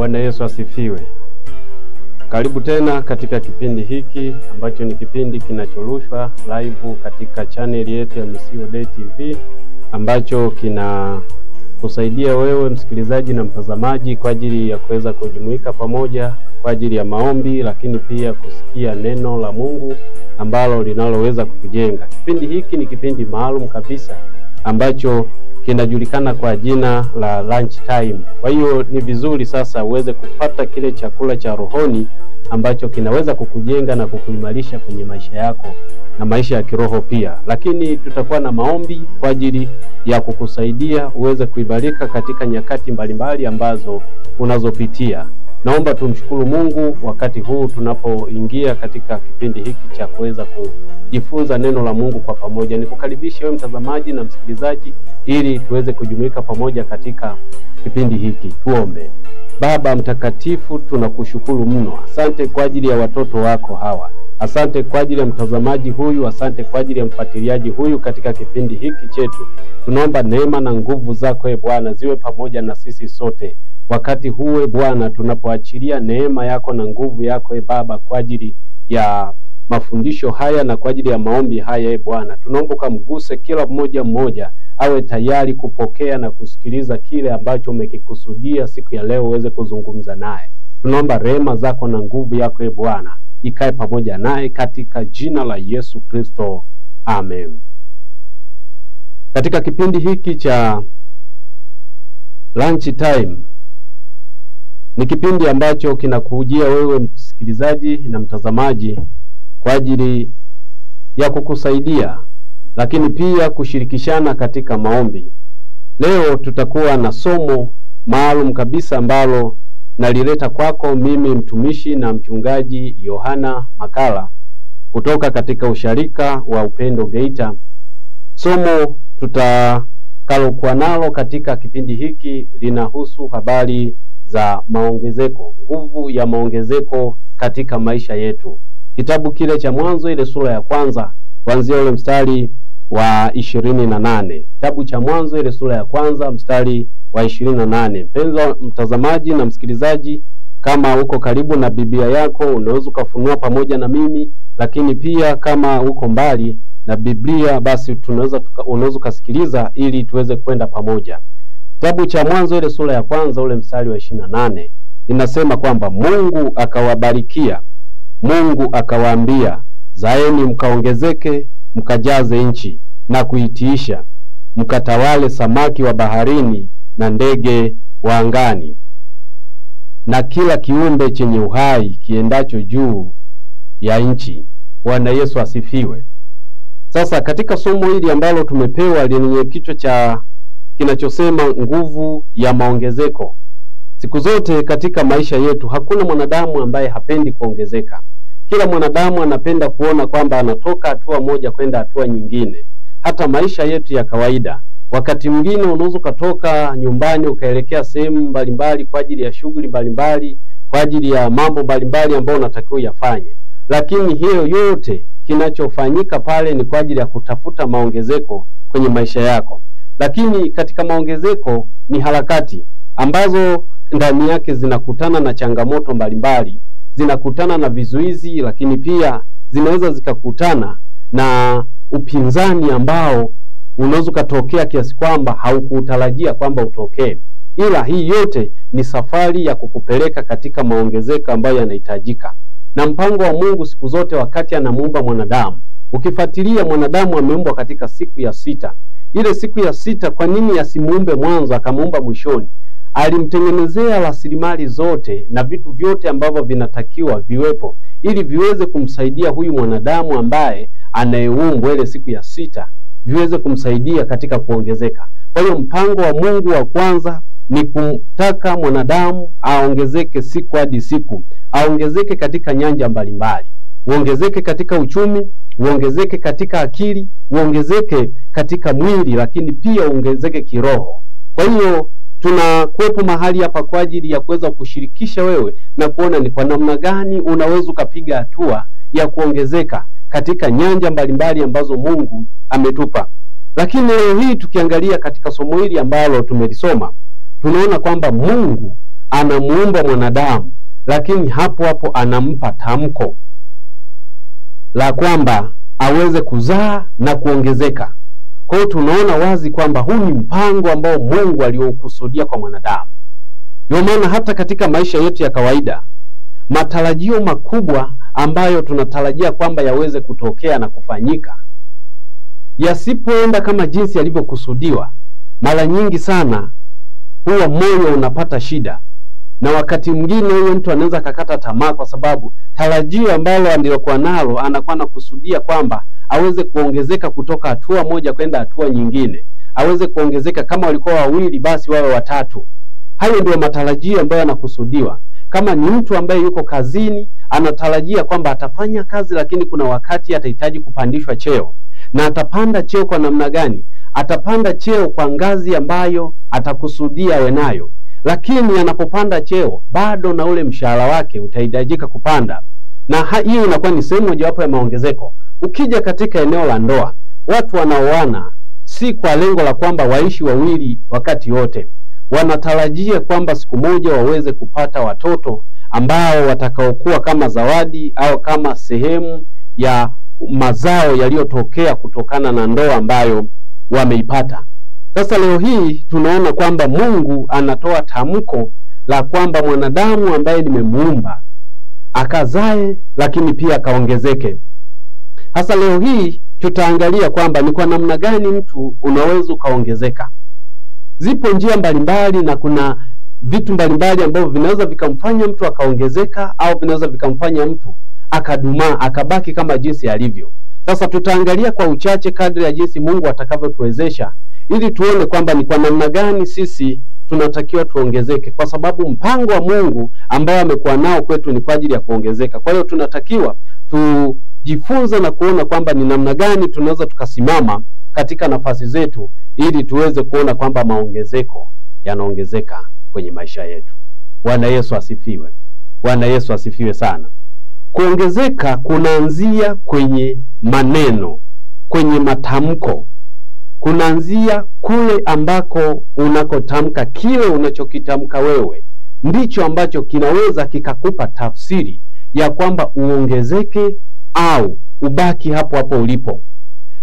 Bwana Yesu asifiwe. Karibu tena katika kipindi hiki ambacho ni kipindi kinachorushwa live katika channel yetu ya Misio Day TV, ambacho kina kusaidia wewe msikilizaji na mtazamaji kwa ajili ya kuweza kujumuika pamoja kwa ajili ya maombi, lakini pia kusikia neno la Mungu ambalo linaloweza kukujenga. Kipindi hiki ni kipindi maalum kabisa ambacho kinajulikana kwa jina la lunch time. Kwa hiyo ni vizuri sasa uweze kupata kile chakula cha rohoni ambacho kinaweza kukujenga na kukuimarisha kwenye maisha yako na maisha ya kiroho pia. Lakini tutakuwa na maombi kwa ajili ya kukusaidia uweze kuibarika katika nyakati mbalimbali ambazo unazopitia. Naomba tumshukuru Mungu wakati huu tunapoingia katika kipindi hiki cha kuweza kujifunza neno la Mungu kwa pamoja. Nikukaribisha wewe mtazamaji na msikilizaji ili tuweze kujumuika pamoja katika kipindi hiki. Tuombe. Baba mtakatifu, tunakushukuru mno. Asante kwa ajili ya watoto wako hawa. Asante kwa ajili ya mtazamaji huyu, asante kwa ajili ya mfuatiliaji huyu katika kipindi hiki chetu. Tunaomba neema na nguvu zako Bwana ziwe pamoja na sisi sote. Wakati huu Bwana tunapoachilia neema yako na nguvu yako Baba kwa ajili ya mafundisho haya na kwa ajili ya maombi haya Bwana, tunaomba kumguse kila mmoja awe tayari kupokea na kusikiliza kile ambacho umekikusudia siku ya leo uweze kuzungumza naye. Tunaomba rehema zako na nguvu yako Bwana ikae pamoja naye katika jina la Yesu Kristo. Amen. Katika kipindi hiki cha lunch time ni kipindi ambacho kinakujia wewe msikilizaji na mtazamaji kwa ajili ya kukusaidia, lakini pia kushirikishana katika maombi. Leo tutakuwa na somo maalum kabisa ambalo nalileta kwako mimi mtumishi na mchungaji Yohana Makala kutoka katika usharika wa Upendo Geita. Somo tutakalokuwa nalo katika kipindi hiki linahusu habari za maongezeko, nguvu ya maongezeko katika maisha yetu. Kitabu kile cha Mwanzo ile sura ya kwanza kuanzia ule mstari wa 28. Kitabu cha Mwanzo ile sura ya kwanza mstari wa 28. Mpendwa mtazamaji na msikilizaji, kama uko karibu na Biblia yako unaweza kufunua pamoja na mimi, lakini pia kama uko mbali na Biblia basi unaweza kusikiliza ili tuweze kwenda pamoja. Kitabu cha Mwanzo ile sura ya kwanza ule mstari wa 28 inasema kwamba Mungu akawabarikia, Mungu akawaambia, zaeni mkaongezeke, mkajaze nchi na kuitiisha, mkatawale samaki wa baharini na ndege wa angani na kila kiumbe chenye uhai kiendacho juu ya nchi. Bwana Yesu asifiwe. Sasa katika somo hili ambalo tumepewa lenye kichwa cha kinachosema nguvu ya maongezeko, siku zote katika maisha yetu hakuna mwanadamu ambaye hapendi kuongezeka. Kila mwanadamu anapenda kuona kwamba anatoka hatua moja kwenda hatua nyingine. Hata maisha yetu ya kawaida, wakati mwingine unaweza kutoka nyumbani ukaelekea sehemu mbalimbali kwa ajili ya shughuli mbalimbali, kwa ajili ya mambo mbalimbali ambayo unatakiwa yafanye. Lakini hiyo yote kinachofanyika pale ni kwa ajili ya kutafuta maongezeko kwenye maisha yako. Lakini katika maongezeko ni harakati ambazo ndani yake zinakutana na changamoto mbalimbali, zinakutana na vizuizi, lakini pia zinaweza zikakutana na upinzani ambao unaweza kutokea kiasi kwamba haukutarajia kwamba utokee. Ila hii yote ni safari ya kukupeleka katika maongezeko ambayo yanahitajika. Na mpango wa Mungu siku zote wakati anamuumba mwanadamu, ukifuatilia mwanadamu ameumbwa katika siku ya 6. Ile siku ya 6 kwa nini asimuumbe mwanzo akamuumba mwishoni? Alimtengenezea rasilimali zote na vitu vyote ambavyo vinatakiwa viwepo ili viweze kumsaidia huyu mwanadamu ambaye anayeumbwa ile siku ya 6 viweze kumsaidia katika kuongezeka. Kwa hiyo mpango wa Mungu wa kwanza ni kumtaka mwanadamu aongezeke siku hadi siku, aongezeke katika nyanja mbalimbali. Uongezeke katika uchumi, uongezeke katika akili, uongezeke katika mwili, lakini pia uongezeke kiroho. Kwa hiyo tunakuwepo mahali hapa kwa ajili ya kuweza kushirikisha wewe na kuona ni kwa namna gani unaweza kupiga hatua ya kuongezeka katika nyanja mbalimbali ambazo Mungu ametupa. Lakini leo hii tukiangalia katika somo hili ambalo tumelisoma, tunaona kwamba Mungu anamuumba mwanadamu, lakini hapo hapo anampa tamko la kwamba aweze kuzaa na kuongezeka. Kwa hiyo tunaona wazi kwamba huu ni mpango ambao Mungu aliokusudia kwa mwanadamu. Ndio maana hata katika maisha yetu ya kawaida, matarajio makubwa ambayo tunatarajia kwamba yaweze kutokea na kufanyika, yasipoenda kama jinsi yalivyokusudiwa, mara nyingi sana huwa moyo unapata shida, na wakati mwingine huyo mtu anaweza kakata tamaa, kwa sababu tarajio ambalo alilokuwa nalo anakuwa anakusudia kwamba aweze kuongezeka kutoka hatua moja kwenda hatua nyingine, aweze kuongezeka, kama walikuwa wawili basi wawe watatu. Hayo ndio matarajio ambayo yanakusudiwa. Kama ni mtu ambaye yuko kazini, anatarajia kwamba atafanya kazi, lakini kuna wakati atahitaji kupandishwa cheo. Na atapanda cheo kwa namna gani? Atapanda cheo kwa ngazi ambayo atakusudia awe nayo, lakini anapopanda cheo bado na ule mshahara wake utahitajika kupanda, na hiyo inakuwa ni sehemu mojawapo ya maongezeko. Ukija katika eneo la ndoa, watu wanaoana si kwa lengo la kwamba waishi wawili wakati wote. Wanatarajia kwamba siku moja waweze kupata watoto ambao watakaokuwa kama zawadi au kama sehemu ya mazao yaliyotokea kutokana na ndoa ambayo wameipata. Sasa leo hii tunaona kwamba Mungu anatoa tamko la kwamba mwanadamu ambaye nimemuumba akazae, lakini pia akaongezeke. Sasa leo hii tutaangalia kwamba ni kwa namna gani mtu unaweza ukaongezeka. Zipo njia mbalimbali na kuna vitu mbalimbali ambavyo vinaweza vikamfanya mtu akaongezeka au vinaweza vikamfanya mtu akadumaa, akabaki kama jinsi alivyo. Sasa tutaangalia kwa uchache kadri ya jinsi Mungu atakavyotuwezesha, ili tuone kwamba ni kwa namna gani sisi tunatakiwa tuongezeke, kwa sababu mpango wa Mungu ambao amekuwa nao kwetu ni kwa ajili ya kuongezeka. Kwa hiyo tunatakiwa tujifunze na kuona kwamba ni namna gani tunaweza tukasimama katika nafasi zetu, ili tuweze kuona kwamba maongezeko yanaongezeka kwenye maisha yetu. Bwana Yesu asifiwe. Bwana Yesu asifiwe sana. Kuongezeka kunaanzia kwenye maneno, kwenye matamko. Kunaanzia kule ambako unakotamka. Kile unachokitamka wewe ndicho ambacho kinaweza kikakupa tafsiri ya kwamba uongezeke au ubaki hapo hapo ulipo.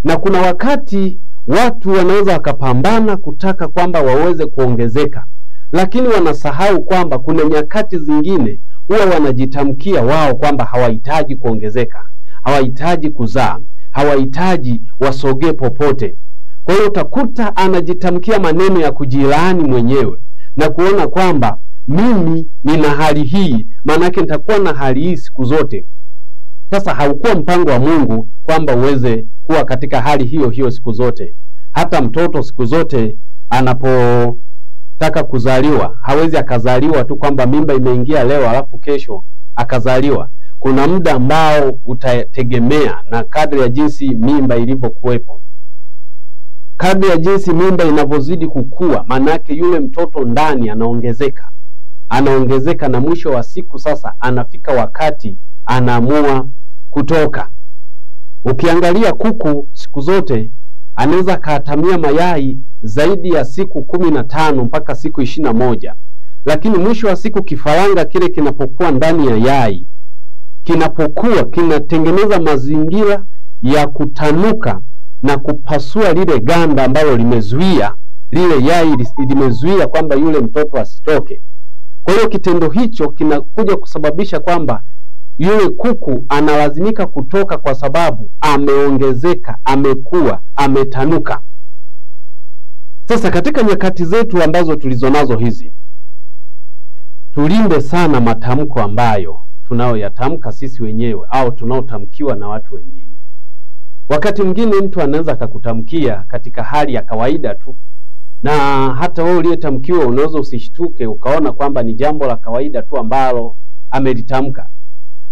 Na kuna wakati watu wanaweza wakapambana kutaka kwamba waweze kuongezeka, lakini wanasahau kwamba kuna nyakati zingine huwa wanajitamkia wao kwamba hawahitaji kuongezeka, hawahitaji kuzaa, hawahitaji wasogee popote. Kwa hiyo utakuta anajitamkia maneno ya kujilaani mwenyewe na kuona kwamba mimi nina hali hii, maana yake nitakuwa na hali hii siku zote. Sasa haukuwa mpango wa Mungu kwamba uweze kuwa katika hali hiyo hiyo siku zote. Hata mtoto siku zote anapotaka kuzaliwa hawezi akazaliwa tu kwamba mimba imeingia leo alafu kesho akazaliwa. Kuna muda ambao utategemea na kadri ya jinsi mimba ilivyokuwepo. Kadri ya jinsi mimba inavyozidi kukua, manake yule mtoto ndani anaongezeka, na mwisho wa siku sasa anafika wakati anaamua kutoka. Ukiangalia kuku siku zote anaweza katamia mayai zaidi ya siku 15 mpaka siku 21, lakini mwisho wa siku kifaranga kile kinapokuwa ndani ya yai, kinapokuwa kinatengeneza mazingira ya kutanuka na kupasua lile ganda ambalo limezuia lile yai, limezuia kwamba yule mtoto asitoke. Kwa hiyo kitendo hicho kinakuja kusababisha kwamba yule kuku analazimika kutoka kwa sababu ameongezeka, amekuwa, ametanuka. Sasa katika nyakati zetu ambazo tulizonazo hizi, tulinde sana matamko ambayo tunayoyatamka sisi wenyewe au tunaotamkiwa na watu wengine. Wakati mwingine mtu anaweza akakutamkia katika hali ya kawaida tu, na hata wewe uliyetamkiwa unaweza usishtuke ukaona kwamba ni jambo la kawaida tu ambalo amelitamka,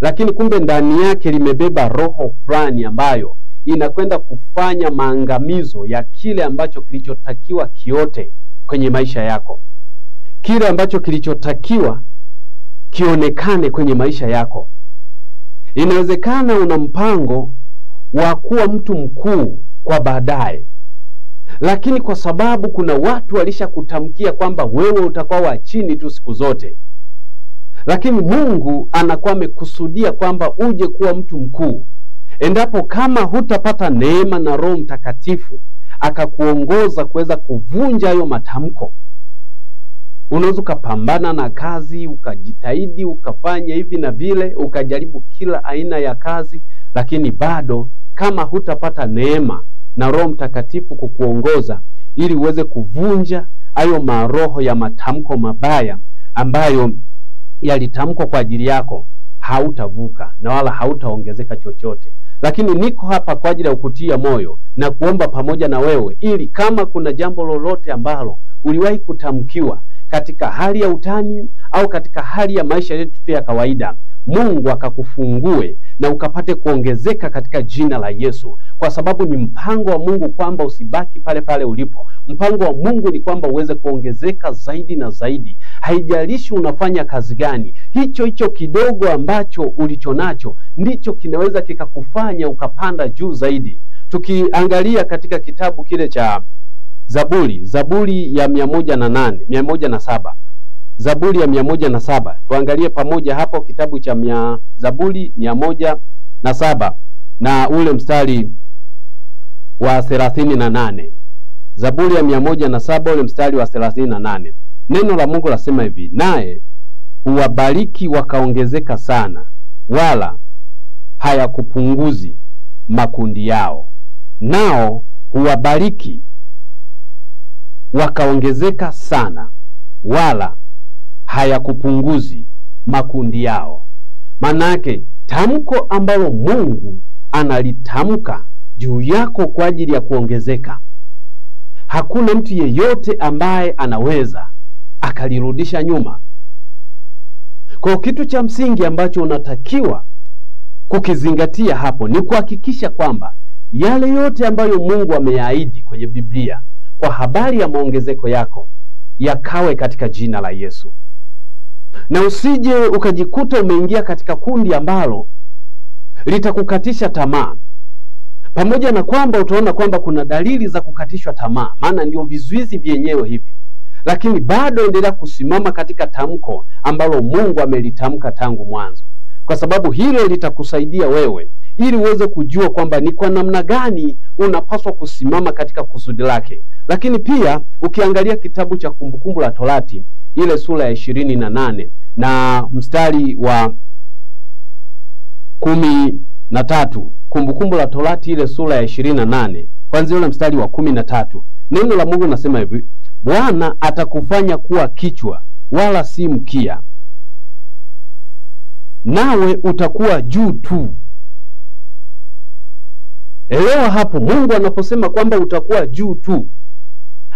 lakini kumbe ndani yake limebeba roho fulani ambayo inakwenda kufanya maangamizo ya kile ambacho kilichotakiwa kiote kwenye maisha yako, kile ambacho kilichotakiwa kionekane kwenye maisha yako. Inawezekana una mpango wa kuwa mtu mkuu kwa baadaye, lakini kwa sababu kuna watu walishakutamkia kwamba wewe utakuwa wa chini tu siku zote, lakini Mungu anakuwa amekusudia kwamba uje kuwa mtu mkuu. Endapo kama hutapata neema na Roho Mtakatifu akakuongoza kuweza kuvunja hayo matamko, unaweza ukapambana na kazi, ukajitahidi, ukafanya hivi na vile, ukajaribu kila aina ya kazi, lakini bado kama hutapata neema na Roho Mtakatifu kukuongoza ili uweze kuvunja hayo maroho ya matamko mabaya ambayo yalitamkwa kwa ajili yako, hautavuka na wala hautaongezeka chochote. Lakini niko hapa kwa ajili ya kukutia moyo na kuomba pamoja na wewe, ili kama kuna jambo lolote ambalo uliwahi kutamkiwa katika hali ya utani au katika hali ya maisha yetu ya kawaida, Mungu akakufungue na ukapate kuongezeka katika jina la Yesu, kwa sababu ni mpango wa Mungu kwamba usibaki pale pale ulipo. Mpango wa Mungu ni kwamba uweze kuongezeka zaidi na zaidi. Haijalishi unafanya kazi gani, hicho kidogo ambacho ulichonacho ndicho kinaweza kikakufanya ukapanda juu zaidi. Tukiangalia katika kitabu kile cha Zaburi ya 107. Zaburi ya 107. Tuangalie pamoja hapo kitabu cha Zaburi 107 na ule mstari wa 38. Zaburi ya 107 ule mstari wa 38. Neno la Mungu lasema hivi: naye huwabariki wakaongezeka sana, wala hayakupunguzi makundi yao. Nao huwabariki wakaongezeka sana, wala hayakupunguzi makundi yao. Manake tamko ambalo Mungu analitamka juu yako kwa ajili ya kuongezeka, hakuna mtu yeyote ambaye anaweza akalirudisha nyuma. Kwa kitu cha msingi ambacho unatakiwa kukizingatia hapo ni kuhakikisha kwamba yale yote ambayo Mungu ameyaahidi kwenye Biblia kwa habari ya maongezeko yako yakawe katika jina la Yesu. Na usije ukajikuta umeingia katika kundi ambalo litakukatisha tamaa. Pamoja na kwamba utaona kwamba kuna dalili za kukatishwa tamaa, maana ndio vizuizi vyenyewe hivyo, lakini bado endelea kusimama katika tamko ambalo Mungu amelitamka tangu mwanzo, kwa sababu hilo litakusaidia wewe ili uweze kujua kwamba ni kwa namna gani unapaswa kusimama katika kusudi lake. Lakini pia ukiangalia kitabu cha Kumbukumbu la Torati ile sura ya 28 na mstari wa 13, Kumbukumbu la Torati ile sura ya 28 kwanza ule mstari wa 13, neno la Mungu nasema hivi: Bwana atakufanya kuwa kichwa wala si mkia, nawe utakuwa juu tu. Elewa hapo, Mungu anaposema kwamba utakuwa juu tu.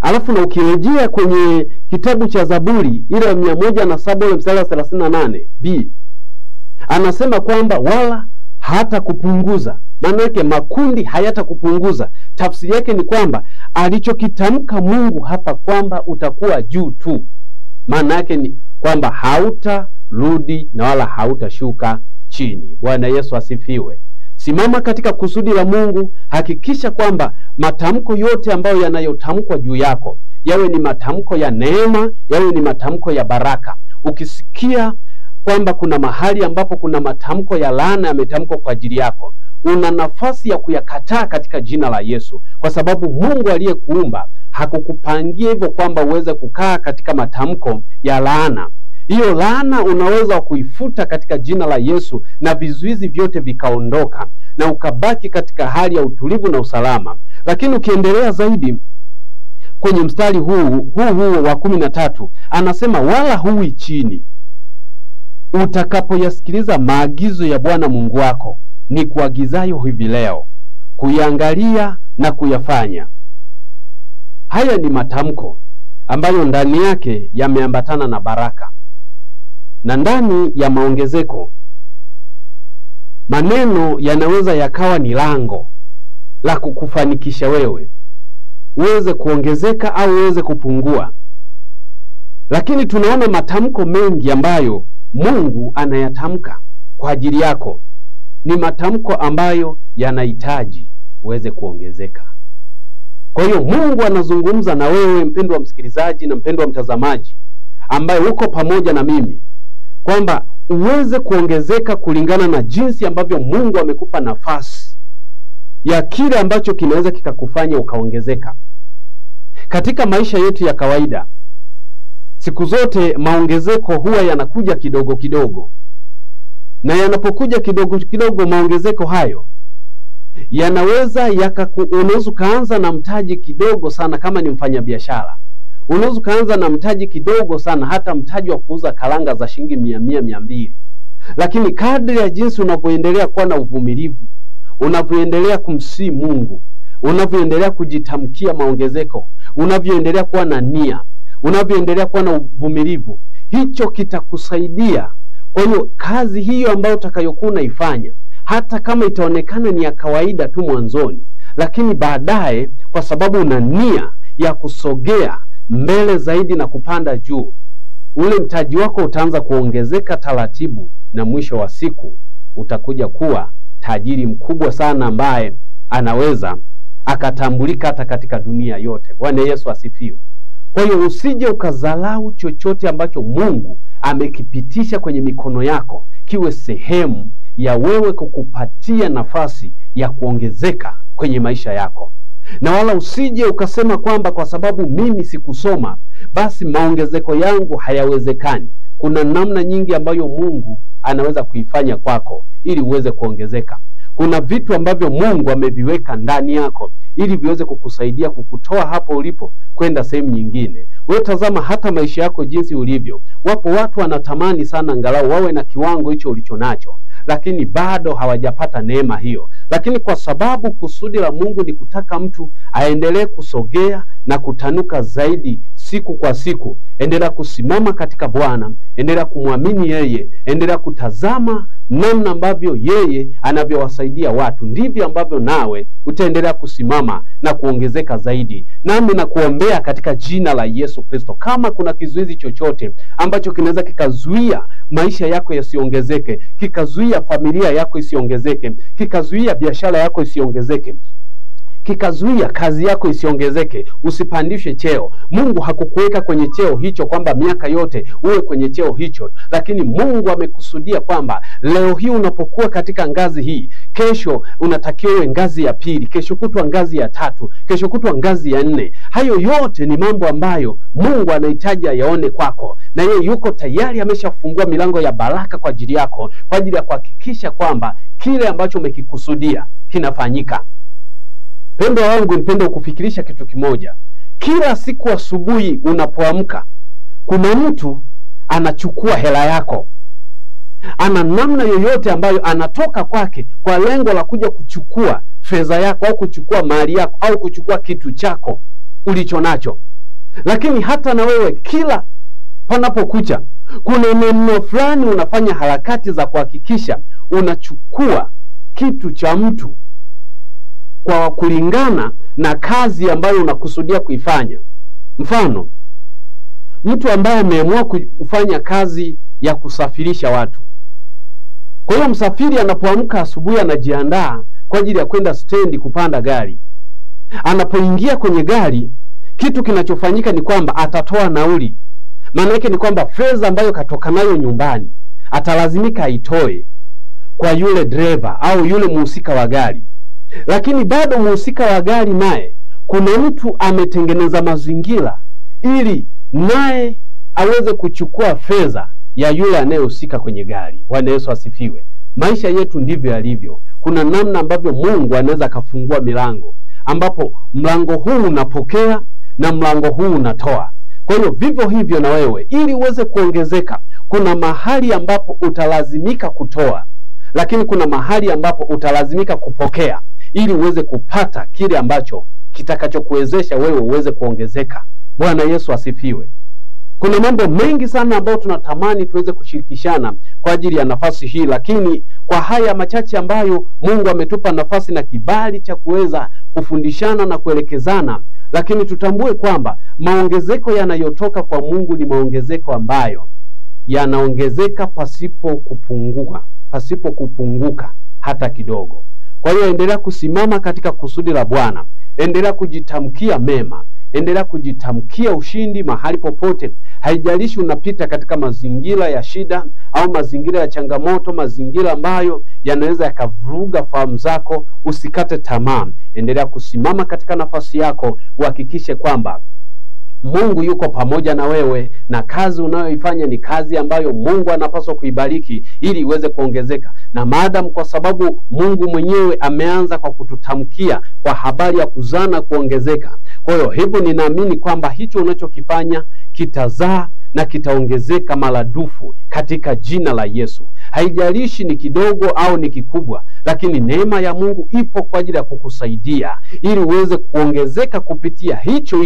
Alafu na ukirejea kwenye kitabu cha Zaburi ile ya 107 ile mstari wa 38b, anasema kwamba wala hata kupunguza. Maana yake makundi hayata kupunguza. Tafsiri yake ni kwamba alichokitamka Mungu hapa kwamba utakuwa juu tu, maana yake ni kwamba hautarudi na wala hautashuka chini. Bwana Yesu asifiwe. Simama katika kusudi la Mungu. Hakikisha kwamba matamko yote ambayo yanayotamkwa juu yako yawe ni matamko ya neema, yawe ni matamko ya baraka. Ukisikia kwamba kuna mahali ambapo kuna matamko ya laana yametamkwa kwa ajili yako, una nafasi ya kuyakataa katika jina la Yesu, kwa sababu Mungu aliyekuumba hakukupangia hivyo kwamba uweze kukaa katika matamko ya laana. Hiyo laana unaweza kuifuta katika jina la Yesu na vizuizi vyote vikaondoka na ukabaki katika hali ya utulivu na usalama. Lakini ukiendelea zaidi kwenye mstari huu wa 13 anasema wala hui chini utakapoyasikiliza maagizo ya Bwana Mungu wako ni kuagizayo hivi leo, kuiangalia na kuyafanya. Haya ni matamko ambayo ndani yake yameambatana na baraka. Na ndani ya maongezeko, maneno yanaweza yakawa ni lango la kukufanikisha wewe uweze kuongezeka au uweze kupungua. Lakini tunaona matamko mengi ambayo Mungu anayatamka kwa ajili yako ni matamko ambayo yanahitaji uweze kuongezeka. Kwa hiyo Mungu anazungumza na wewe mpendwa msikilizaji na mpendwa mtazamaji ambaye uko pamoja na mimi. kwamba uweze kuongezeka kulingana na jinsi ambavyo Mungu amekupa nafasi ya kile ambacho kinaweza kikakufanya ukaongezeka. Katika maisha yetu ya kawaida, siku zote maongezeko huwa yanakuja kidogo kidogo, na yanapokuja kidogo kidogo maongezeko hayo yanaweza unaweza kaanza na mtaji kidogo sana. Kama ni mfanyabiashara, unaweza kaanza na mtaji kidogo sana, hata mtaji wa kuuza karanga za shilingi 100, 200. Lakini kadri ya jinsi unavyoendelea kuwa na uvumilivu, unavyoendelea kumsii Mungu, unavyoendelea kujitamkia maongezeko, unavyoendelea kuwa na nia, unavyoendelea kuwa na uvumilivu, hicho kitakusaidia. Kwa hiyo kazi hiyo ambayo utakayokuwa unaifanya, hata kama itaonekana ni ya kawaida tu mwanzoni, lakini baadaye kwa sababu una nia ya kusogea mbele zaidi na kupanda juu, ule mtaji wako utaanza kuongezeka taratibu, na mwisho wa siku utakuja kuwa tajiri mkubwa sana ambaye anaweza akatambulika hata katika dunia yote. Bwana Yesu asifiwe. Kwa hiyo usije ukazalau chochote ambacho Mungu amekipitisha kwenye mikono yako kiwe sehemu ya wewe kukupatia nafasi ya kuongezeka kwenye maisha yako. Na wala usije ukasema kwamba kwa sababu mimi sikusoma basi maongezeko yangu hayawezekani. Kuna namna nyingi ambayo Mungu anaweza kuifanya kwako ili uweze kuongezeka. Kuna vitu ambavyo Mungu ameviweka ndani yako ili viweze kukusaidia kukutoa hapo ulipo kwenda sehemu nyingine. Wewe tazama hata maisha yako jinsi ulivyo. Wapo watu wanatamani sana angalau wawe na kiwango hicho ulichonacho, lakini bado hawajapata neema hiyo. Lakini kwa sababu kusudi la Mungu ni kutaka mtu aendelee kusogea na kutanuka zaidi siku kwa siku, endelea kusimama katika Bwana, endelea kumwamini yeye, endelea kutazama namna ambavyo yeye anavyowasaidia watu, ndivyo ambavyo nawe utaendelea kusimama na kuongezeka zaidi. Nami nakuombea katika jina la Yesu Kristo, kama kuna kizuizi chochote ambacho kinaweza kikazuia maisha yako yasiongezeke, kikazuia familia yako isiongezeke, kikazuia biashara yako isiongezeke, kikazuia kazi yako isiongezeke, usipandishe cheo. Mungu hakukuweka kwenye cheo hicho kwamba miaka yote uwe kwenye cheo hicho, lakini Mungu amekusudia kwamba leo hii unapokuwa katika ngazi hii, kesho unatakiwa uwe ngazi ya pili, kesho kutwa ngazi ya tatu, kesho kutwa ngazi ya 4. Hayo yote ni mambo ambayo Mungu anahitaji yaone kwako, na yeye yuko tayari ameshafungua milango ya baraka kwa ajili yako, kwa ajili ya kuhakikisha kwamba kile ambacho umekikusudia kinafanyika. Pendo wangu, nipende kukufikirisha kitu kimoja. Kila siku asubuhi unapoamka, kuna mtu anachukua hela yako. Ana namna yoyote ambayo anatoka kwake kwa lengo la kuja kuchukua fedha yako au kuchukua mali yako au kuchukua kitu chako ulicho nacho. Lakini hata na wewe kila panapokucha, kuna neno fulani unafanya harakati za kuhakikisha unachukua kitu cha mtu kwa kulingana na kazi ambayo unakusudia kuifanya. Mfano, mtu ambaye ameamua kufanya kazi ya kusafirisha watu. Kwa hiyo msafiri anapoamka asubuhi anajiandaa kwa ajili ya kwenda stendi kupanda gari. Anapoingia kwenye gari, kitu kinachofanyika ni kwamba atatoa nauli. Maana yake ni kwamba fedha ambayo katoka nayo nyumbani atalazimika aitoe kwa yule driver au yule mhusika wa gari. Lakini bado mhusika wa gari naye, kuna mtu ametengeneza mazingira ili naye aweze kuchukua fedha ya yule anayehusika kwenye gari. Bwana Yesu asifiwe. Maisha yetu ndivyo yalivyo. Kuna namna ambavyo Mungu anaweza kafungua milango, ambapo mlango huu unapokea na mlango huu unatoa. Kwa hiyo vivyo hivyo na wewe, ili uweze kuongezeka, kuna mahali ambapo utalazimika kutoa, lakini kuna mahali ambapo utalazimika kupokea ili uweze kupata kile ambacho kitakachokuwezesha wewe uweze kuongezeka. Bwana Yesu asifiwe. Kuna mambo mengi sana ambayo tunatamani tuweze kushirikishana kwa ajili ya nafasi hii, lakini kwa haya machache ambayo Mungu ametupa nafasi na kibali cha kuweza kufundishana na kuelekezana, lakini tutambue kwamba maongezeko yanayotoka kwa Mungu ni maongezeko ambayo yanaongezeka pasipo kupunguka hata kidogo. Kwa hiyo endelea kusimama katika kusudi la Bwana, endelea kujitamkia mema, endelea kujitamkia ushindi mahali popote. Haijalishi unapita katika mazingira ya shida au mazingira ya changamoto, mazingira ambayo yanaweza yakavuruga fahamu zako, usikate tamaa. Endelea kusimama katika nafasi yako, uhakikishe kwamba Mungu yuko pamoja na wewe, na kazi unayoifanya ni kazi ambayo Mungu anapaswa kuibariki ili iweze kuongezeka. Na maadamu kwa sababu Mungu mwenyewe ameanza kwa kututamkia kwa habari ya kuzaa na kuongezeka, kwa hiyo hivyo ninaamini kwamba hicho unachokifanya kitazaa na kitaongezeka maradufu katika jina la Yesu. Haijalishi ni kidogo au ni kikubwa, lakini neema ya Mungu ipo kwa ajili ya kukusaidia ili uweze kuongezeka kupitia hicho,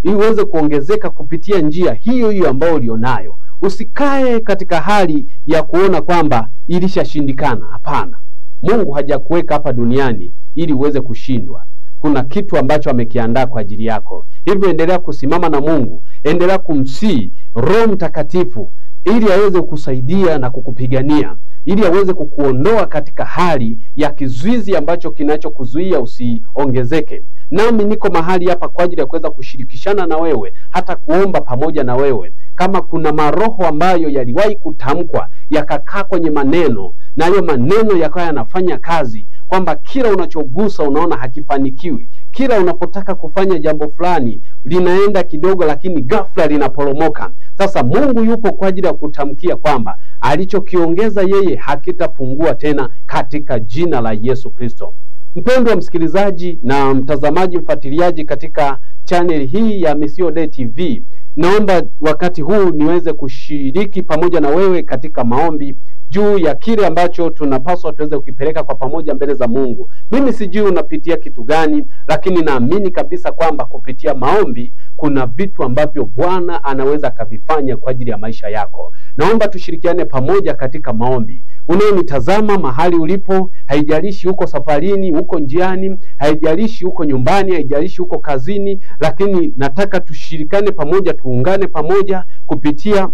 ili uweze kuongezeka kupitia njia hiyo ambayo ulionayo. Usikae katika hali ya kuona kwamba ilishashindikana. Hapana. Mungu hajakuweka hapa duniani ili uweze kushindwa. Kuna kitu ambacho amekiandaa kwa ajili yako. Hivyo endelea kusimama na Mungu, endelea kumsii Roho Mtakatifu ili aweze kukusaidia na kukupigania, ili aweze kukuondoa katika hali ya kizuizi ambacho kinachokuzuia usiongezeke. Nami niko mahali hapa kwa ajili ya kuweza kushirikishana na wewe, hata kuomba pamoja na wewe. Kama kuna maroho ambayo yaliwahi kutamkwa yakakaa kwenye maneno, na hayo maneno yakawa yanafanya kazi, kwamba kila unachogusa unaona hakifanikiwi, kila unapotaka kufanya jambo fulani linaenda kidogo, lakini ghafla linaporomoka. Sasa Mungu yupo kwa ajili ya kutamkia kwamba alichokiongeza yeye hakitapungua tena katika jina la Yesu Kristo. Mpendwa msikilizaji na mtazamaji, mfuatiliaji katika channel hii ya Missio Day TV, naomba wakati huu niweze kushiriki pamoja na wewe katika maombi juu ya kile ambacho tunapaswa tuweze kukipeleka kwa pamoja mbele za Mungu. Mimi sijui unapitia kitu gani, lakini naamini kabisa kwamba kupitia maombi kuna vitu ambavyo Bwana anaweza kuvifanya kwa ajili ya maisha yako. Naomba tushirikiane pamoja katika maombi. Unayenitazama mahali ulipo, haijalishi uko safarini, uko njiani, haijalishi uko nyumbani, haijalishi uko kazini, lakini nataka tushirikane pamoja, tuungane pamoja kupitia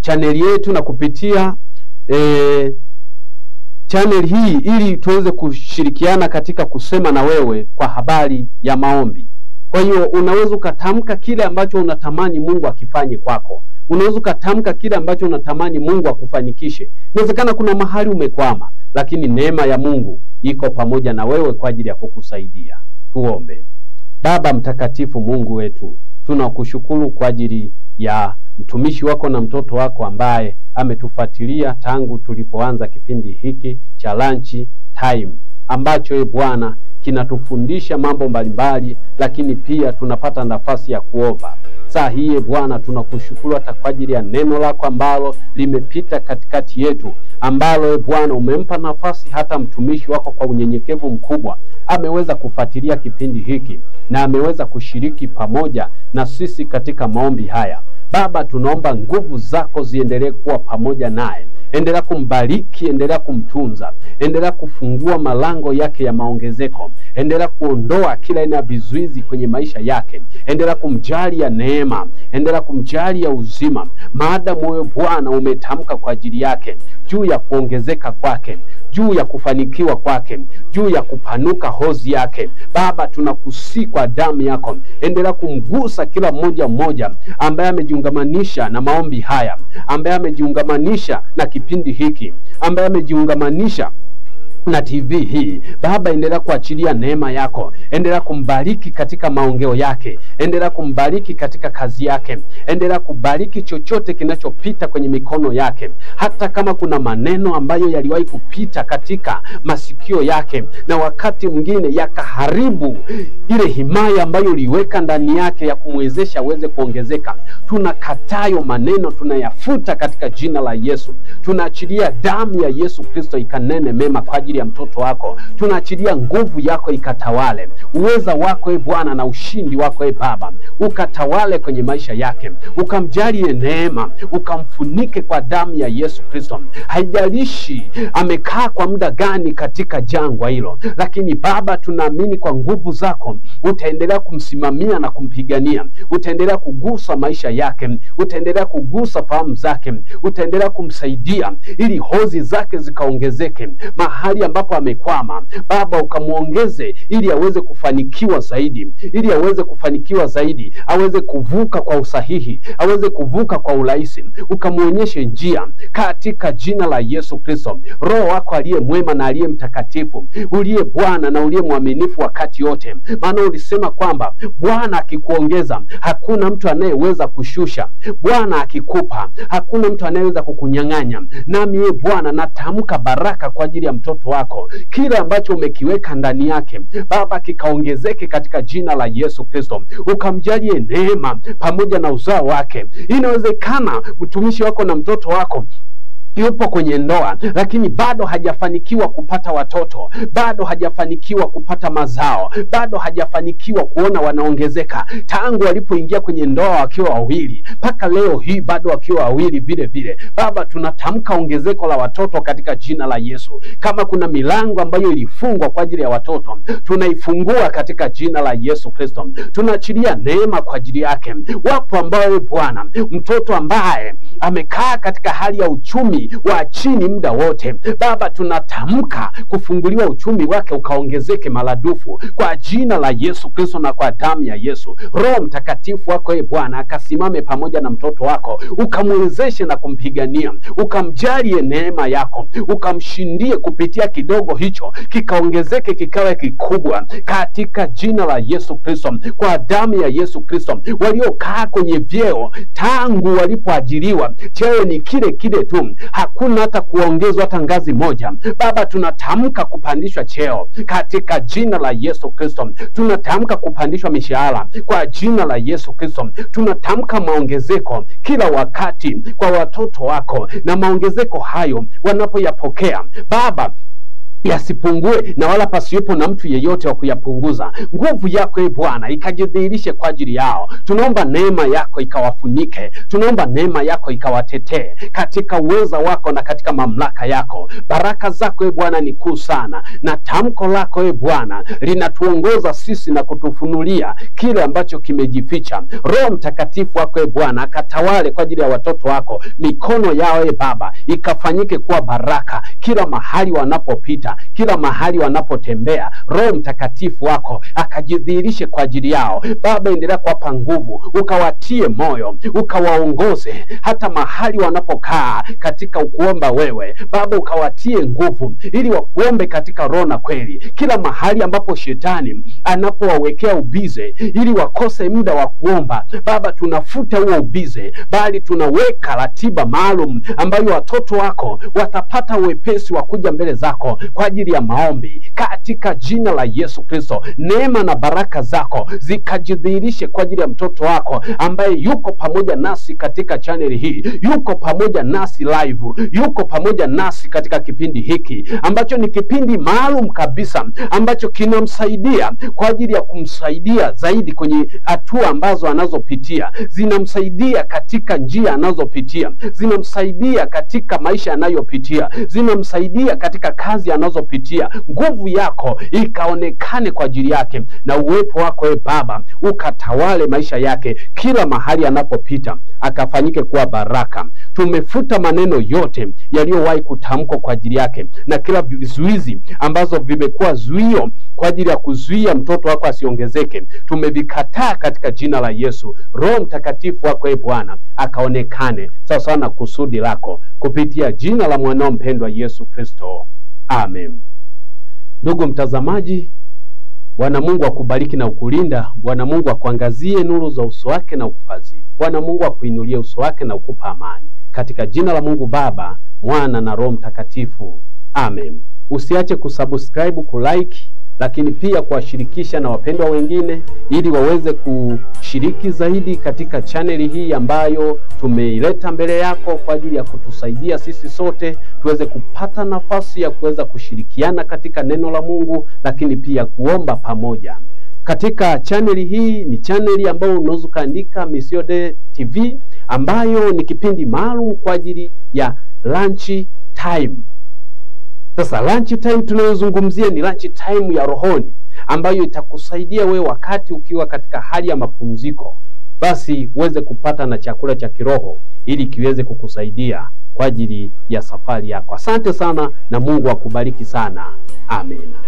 channel yetu na kupitia channel hii ili tuweze kushirikiana katika kusema na wewe kwa habari ya maombi. Kwa hiyo unaweza ukatamka kile ambacho unatamani Mungu akifanye kwako. Unaweza ukatamka kile ambacho unatamani Mungu akufanikishe. Inawezekana kuna mahali umekwama, lakini neema ya Mungu iko pamoja na wewe kwa ajili ya kukusaidia. Tuombe. Baba mtakatifu, Mungu wetu, tunakushukuru kwa ajili ya mtumishi wako na mtoto wako ambaye ametufuatilia tangu tulipoanza kipindi hiki cha lunch time, ambacho Bwana kinatufundisha mambo mbalimbali, lakini pia tunapata nafasi ya kuomba. Saa hii Bwana tunakushukuru hata kwa ajili ya neno lako ambalo limepita katikati yetu, ambalo Bwana umempa nafasi hata mtumishi wako kwa unyenyekevu mkubwa ameweza kufuatilia kipindi hiki na ameweza kushiriki pamoja na sisi katika maombi haya. Baba, tunaomba nguvu zako ziendelee kuwa pamoja naye. Endelea kumbariki, endelea kumtunza, endelea kufungua malango yake ya maongezeko, endelea kuondoa kila aina ya vizuizi kwenye maisha yake, endelea kumjalia neema, endelea kumjalia uzima, maadamu wewe Bwana umetamka kwa ajili yake juu ya kuongezeka kwake, juu ya kufanikiwa kwake, juu ya kupanuka hozi yake. Baba, tunakusihi kwa damu yako, endelea kumgusa kila mmoja ambaye amejiungamanisha na maombi haya, ambaye amejiungamanisha na kipindi hiki, ambaye amejiungamanisha na TV hii. Baba, endelea kuachilia neema yako, endelea kumbariki katika maongeo yake, endelea kumbariki katika kazi yake, endelea kubariki chochote kinachopita kwenye mikono yake. Hata kama kuna maneno ambayo yaliwahi kupita katika masikio yake na wakati mwingine yakaharibu ile himaya ambayo uliweka ndani yake ya kumwezesha aweze kuongezeka, tunakatayo maneno, tunayafuta katika jina la Yesu. Tunaachilia damu ya Yesu Kristo ikanene mema kwa ajili ya mtoto wako. Tunaachilia nguvu yako ikatawale, uweza wako Bwana na ushindi wako Baba ukatawale kwenye maisha yake, ukamjalie neema, ukamfunike kwa damu ya Yesu Kristo. Haijalishi amekaa kwa muda gani katika jangwa hilo, lakini Baba, tunaamini kwa nguvu zako utaendelea kumsimamia na kumpigania, utaendelea kugusa maisha yake, utaendelea kugusa fahamu zake, utaendelea kumsaidia ili hozi zake zikaongezeke, mahali ambapo amekwama, Baba ukamuongeze ili aweze kufanikiwa zaidi, ili aweze kufanikiwa zaidi, aweze kuvuka kwa usahihi, aweze kuvuka kwa urahisi. Ukamuonyeshe njia katika jina la Yesu Kristo. Roho wako aliye mwema na aliye mtakatifu, uliye Bwana na uliye mwaminifu wakati yote, maana ulisema kwamba Bwana akikuongeza hakuna mtu anayeweza kushusha, Bwana akikupa hakuna mtu anayeweza kukunyang'anya. Nami ye Bwana natamka baraka kwa ajili ya mtoto wako, kile ambacho umekiweka ndani yake Baba kikaongezeke katika jina la Yesu Kristo. Ukamjalie neema pamoja na uzao wake. Inawezekana mtumishi wako na mtoto wako yupo kwenye ndoa lakini bado hajafanikiwa kupata watoto, bado hajafanikiwa kupata mazao, bado hajafanikiwa kuona wanaongezeka tangu walipoingia kwenye ndoa wakiwa wawili mpaka leo hii bado wakiwa wawili vile vile. Baba tunatamka ongezeko la watoto katika jina la Yesu. Kama kuna milango ambayo ilifungwa kwa ajili ya watoto, tunaifungua katika jina la Yesu Kristo. Tunaachilia neema kwa ajili yake. Wapo ambao Bwana, mtoto ambaye amekaa katika hali ya uchumi wa chini muda wote, Baba tunatamka kufunguliwa uchumi wake ukaongezeke maradufu kwa jina la Yesu Kristo na kwa damu ya Yesu. Roho Mtakatifu wako Bwana akasimame pamoja na mtoto wako, ukamwezeshe na kumpigania, ukamjalie neema yako, ukamshindie kupitia kidogo hicho kikaongezeke kikawe kikubwa katika jina la Yesu Kristo, kwa damu ya Yesu Kristo. Waliokaa kwenye vyeo tangu walipoajiriwa, cheo ni kile kile tu, hakuna hata kuongezwa hata ngazi moja, Baba tunatamka kupandishwa cheo katika jina la Yesu Kristo. Tunatamka kupandishwa mishahara kwa jina la Yesu Kristo. Tunatamka maongezeko kila wakati kwa watoto wako, na maongezeko hayo wanapoyapokea Baba yasipungue na wala pasiwepo na mtu yeyote wa kuyapunguza. Nguvu yako Bwana ikajidhihirishe kwa ajili yao. Tunaomba neema yako ikawafunike, tunaomba neema yako ikawatetee katika uweza wako na katika mamlaka yako. Baraka zako Bwana ni kuu sana, na tamko lako Bwana linatuongoza sisi na kutufunulia kile ambacho kimejificha. Roho Mtakatifu wako Bwana akatawale kwa ajili ya watoto wako. Mikono yao Baba ikafanyike kuwa baraka kila mahali wanapopita, kila mahali wanapotembea. Roho Mtakatifu wako akajidhihirishe kwa ajili yao. Baba endelea kuwapa nguvu, ukawatie moyo, ukawaongoze hata mahali wanapokaa katika ukuomba wewe. Baba ukawatie nguvu ili wakuombe katika roho na kweli. Kila mahali ambapo shetani anapowawekea ubize ili wakose muda wa kuomba, Baba tunafuta huo ubize, bali tunaweka ratiba maalum ambayo watoto wako watapata uwepesi wa kuja mbele zako kwa ajili ya maombi katika jina la Yesu Kristo. Neema na baraka zako zikajidhihirishe kwa ajili ya mtoto wako ambaye yuko pamoja nasi katika channel hii, yuko pamoja nasi live, yuko pamoja nasi katika kipindi hiki ambacho ni kipindi maalum kabisa ambacho kinamsaidia kwa ajili ya kumsaidia zaidi kwenye hatua ambazo anazopitia, zinamsaidia katika njia anazopitia, zinamsaidia katika maisha anayopitia, zinamsaidia katika kazi anazopitia. Nguvu yako ikaonekane kwa ajili yake, na uwepo wako Baba ukatawale maisha yake kila mahali anapopita, akafanyike kuwa baraka. Tumefuta maneno yote yaliyowahi kutamkwa kwa ajili yake, na kila vizuizi ambazo vimekuwa zuio kwa ajili ya kuzuia mtoto wako asiongezeke, tumevikataa katika jina la Yesu. Roho Mtakatifu wako Bwana akaonekane sawa sawa na kusudi lako kupitia jina la mwanao mpendwa Yesu Kristo. Amen. Ndugu mtazamaji, Bwana Mungu akubariki na ukulinda. Bwana Mungu akuangazie nuru za uso wake na ukufadhili. Bwana Mungu akuinulie uso wake na ukupa amani. Katika jina la Mungu Baba, Mwana na Roho Mtakatifu. Amen. Usiache kusubscribe, kulike, lakini pia kuwashirikisha na wapendwa wengine ili waweze kushiriki zaidi katika chaneli hii ambayo tumeileta mbele yako kwa ajili ya kutusaidia sisi sote tuweze kupata nafasi ya kuweza kushirikiana katika neno la Mungu, lakini pia kuomba pamoja. Katika chaneli hii ni chaneli ambayo unaweza kaandika Missio Day TV, ambayo ni kipindi maalum kwa ajili ya lunch time. Sasa lunch time tunayozungumzia ni lunch time ya rohoni, ambayo itakusaidia wewe wakati ukiwa katika hali ya mapumziko, basi uweze kupata na chakula cha kiroho ili kiweze kukusaidia kwa ajili ya safari yako. Asante sana na Mungu akubariki sana. Amina.